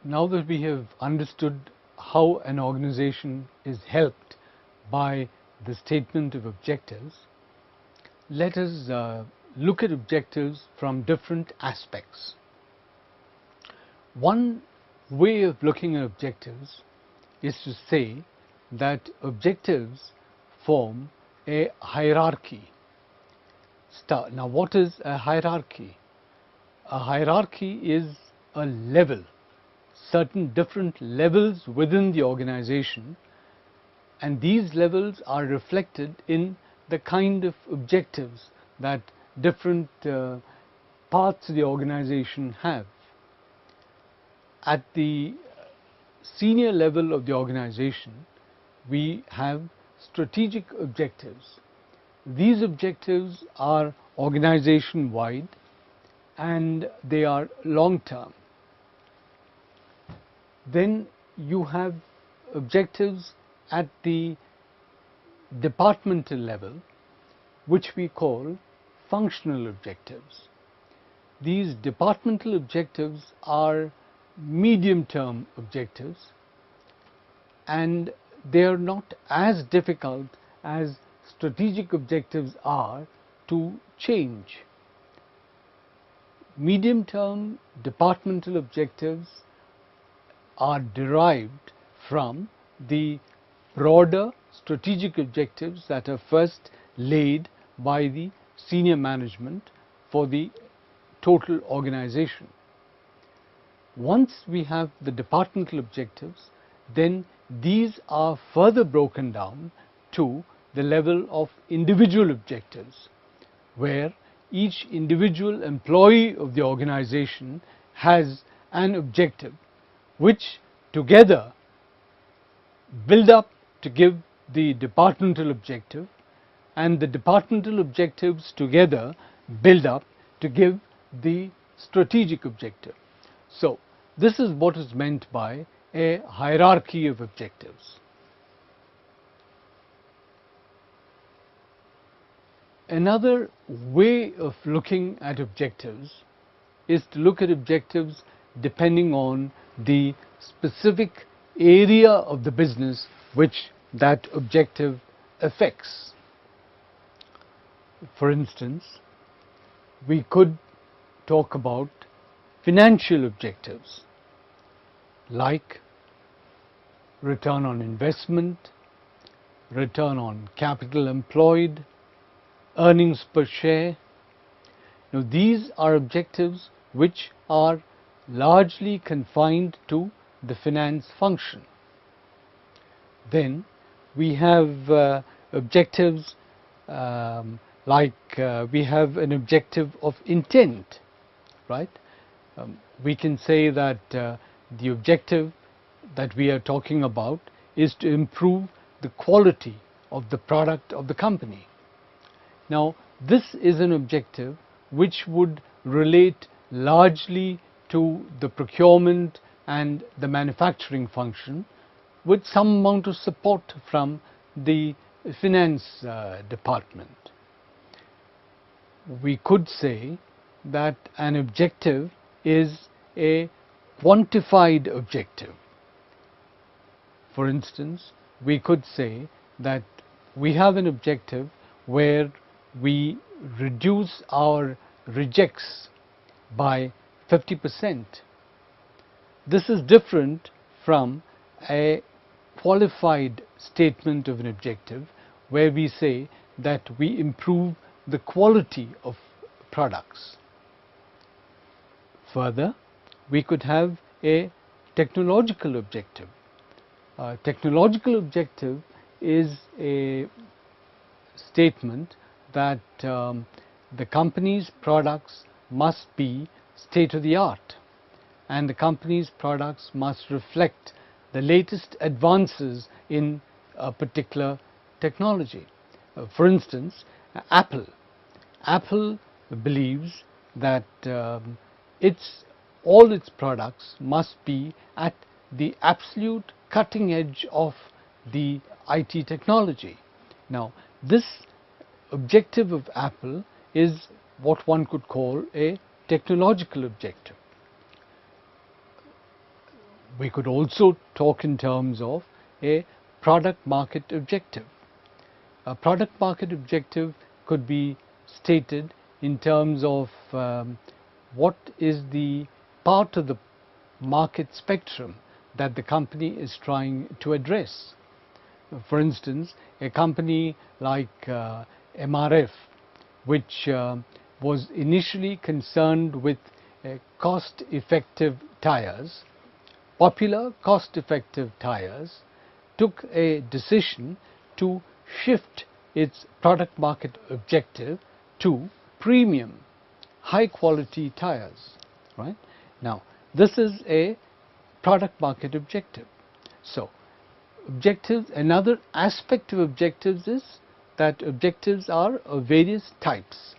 Now that we have understood how an organization is helped by the statement of objectives, let us look at objectives from different aspects. One way of looking at objectives is to say that objectives form a hierarchy. Now, what is a hierarchy? A hierarchy is a level, certain different levels within the organization, and these levels are reflected in the kind of objectives that different parts of the organization have. At the senior level of the organization, we have strategic objectives. These objectives are organization wide and they are long term. Then you have objectives at the departmental level, which we call functional objectives. These departmental objectives are medium term objectives, and they are not as difficult as strategic objectives are to change. Medium term departmental objectives are derived from the broader strategic objectives that are first laid by the senior management for the total organization. Once we have the departmental objectives, then these are further broken down to the level of individual objectives, where each individual employee of the organization has an objective which together build up to give the departmental objective, and the departmental objectives together build up to give the strategic objective. So, this is what is meant by a hierarchy of objectives. Another way of looking at objectives is to look at objectives depending on the specific area of the business which that objective affects. For instance, we could talk about financial objectives like return on investment, return on capital employed, earnings per share. Now, these are objectives which are largely confined to the finance function. Then we have objectives like we have an objective of intent, right? We can say that the objective that we are talking about is to improve the quality of the product of the company. Now, this is an objective which would relate largely to the procurement and the manufacturing function, with some amount of support from the finance department. We could say that an objective is a quantified objective. For instance, we could say that we have an objective where we reduce our rejects by 50%. This is different from a qualified statement of an objective where we say that we improve the quality of products. Further, we could have a technological objective. A technological objective is a statement that the company's products must be state of the art, and the company's products must reflect the latest advances in a particular technology. For instance, Apple believes that all its products must be at the absolute cutting edge of the IT technology. Now, this objective of Apple is what one could call a technological objective. We could also talk in terms of a product market objective. A product market objective could be stated in terms of what is the part of the market spectrum that the company is trying to address. For instance, a company like MRF, which was initially concerned with cost-effective tires, popular cost-effective tires, took a decision to shift its product market objective to premium, high-quality tires. Right? Now, this is a product market objective. So, objectives, another aspect of objectives is that objectives are of various types.